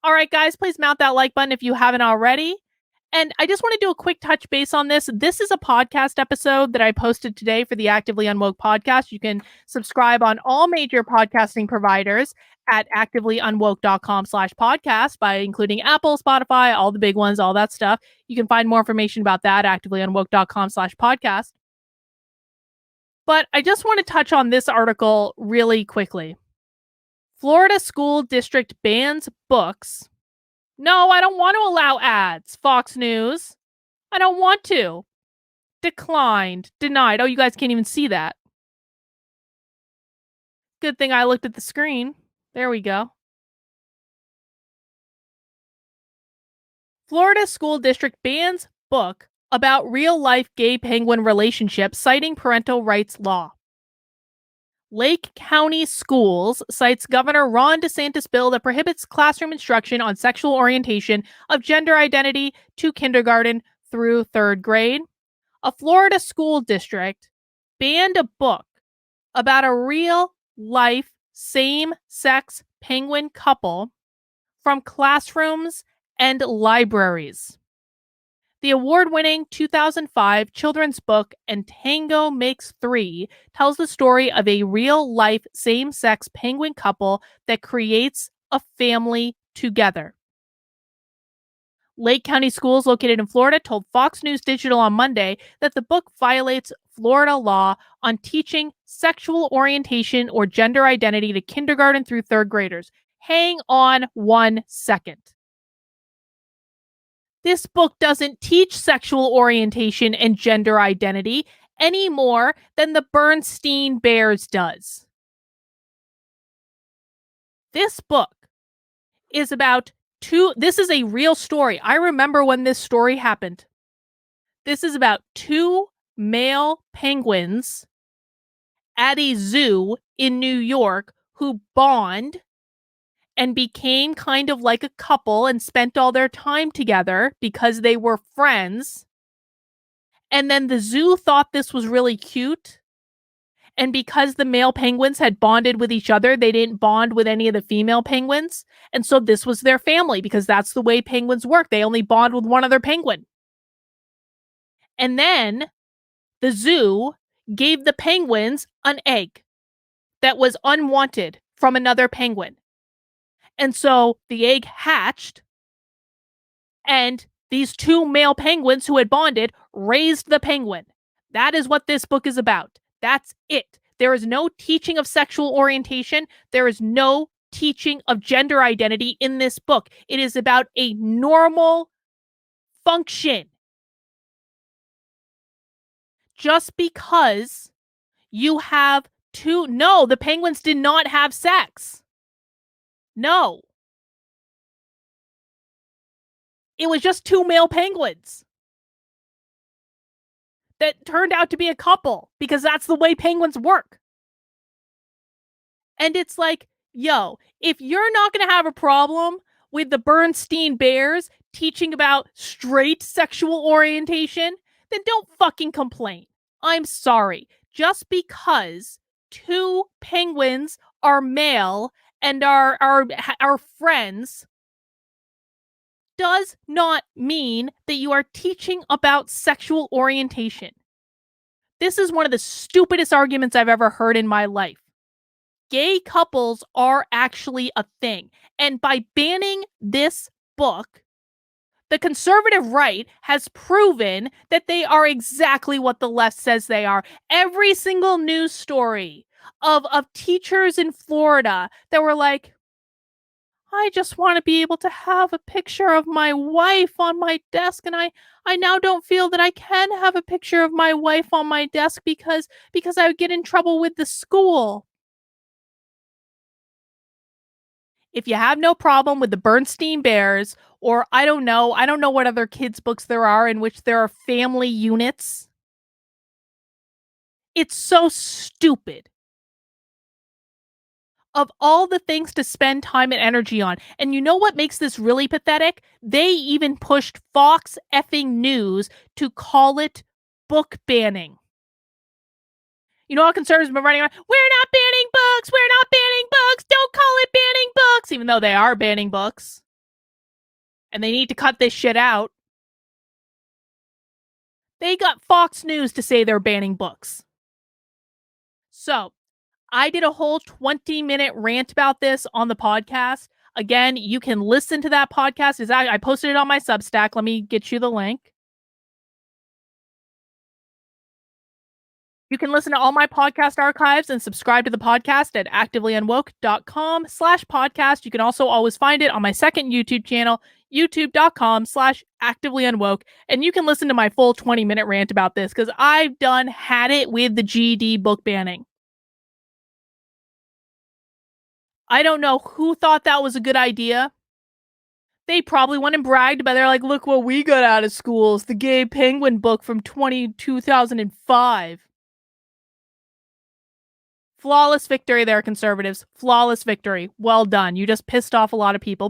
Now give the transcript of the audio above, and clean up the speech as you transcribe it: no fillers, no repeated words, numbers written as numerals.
All right, guys, please mount that like button if you haven't already. And I just want to do a quick touch base on this. This is a podcast episode that I posted today for the Actively Unwoke podcast. You can subscribe on all major podcasting providers at activelyunwoke.com/podcast by including Apple, Spotify, all the big ones, all that stuff. You can find more information about that at activelyunwoke.com/podcast. But I just want to touch on this article really quickly. Florida school district bans books. No, I don't want to allow ads. Fox News. I don't want to. Declined. Denied. Oh, you guys can't even see that. Good thing I looked at the screen. There we go. Florida school district bans book about real-life gay penguin relationship citing parental rights law. Lake County Schools cites Governor Ron DeSantis' bill that prohibits classroom instruction on sexual orientation of gender identity to kindergarten through third grade. A Florida school district banned a book about a real-life same-sex penguin couple from classrooms and libraries. The award-winning 2005 children's book And Tango Makes Three tells the story of a real-life same-sex penguin couple that creates a family together. Lake County Schools, located in Florida, told Fox News Digital on Monday that the book violates Florida law on teaching sexual orientation or gender identity to kindergarten through third graders. Hang on 1 second. This book doesn't teach sexual orientation and gender identity any more than the Bernstein Bears does. This book is about this is a real story. I remember when this story happened. This is about two male penguins at a zoo in New York who bond and became kind of like a couple and spent all their time together because they were friends. And then the zoo thought this was really cute. And because the male penguins had bonded with each other, they didn't bond with any of the female penguins. And so this was their family because that's the way penguins work. They only bond with one other penguin. And then the zoo gave the penguins an egg that was unwanted from another penguin. And so the egg hatched, and these two male penguins who had bonded raised the penguin. That is what this book is about. That's it. There is no teaching of sexual orientation. There is no teaching of gender identity in this book. It is about a normal function. Just because you have two... No, the penguins did not have sex. No. It was just two male penguins that turned out to be a couple because that's the way penguins work. And it's like, yo, if you're not going to have a problem with the Bernstein Bears teaching about straight sexual orientation, then don't fucking complain. I'm sorry. Just because two penguins are male and are friends does not mean that you are teaching about sexual orientation. This is one of the stupidest arguments I've ever heard in my life. Gay couples are actually a thing. And by banning this book, the conservative right has proven that they are exactly what the left says they are. Every single news story of teachers in Florida that were like, I just want to be able to have a picture of my wife on my desk, and I now don't feel that I can have a picture of my wife on my desk because I would get in trouble with the school. If you have no problem with the Bernstein Bears, or I don't know what other kids' books there are in which there are family units, it's so stupid. Of all the things to spend time and energy on. And you know what makes this really pathetic? They even pushed Fox effing News to call it book banning. You know how conservatives have been running around, we're not banning books, don't call it banning books, even though they are banning books. and they need to cut this shit out. They got Fox News to say they're banning books. So I did a whole 20-minute rant about this on the podcast. Again, you can listen to that podcast. I posted it on my Substack. Let me get you the link. You can listen to all my podcast archives and subscribe to the podcast at activelyunwoke.com/podcast. You can also always find it on my second YouTube channel, youtube.com/activelyunwoke. And you can listen to my full 20-minute rant about this because I've had it with the GD book banning. I don't know who thought that was a good idea. They probably went and bragged about it. They're like, look what we got out of schools. The Gay Penguin book from 2005. Flawless victory there, conservatives. Flawless victory. Well done. You just pissed off a lot of people.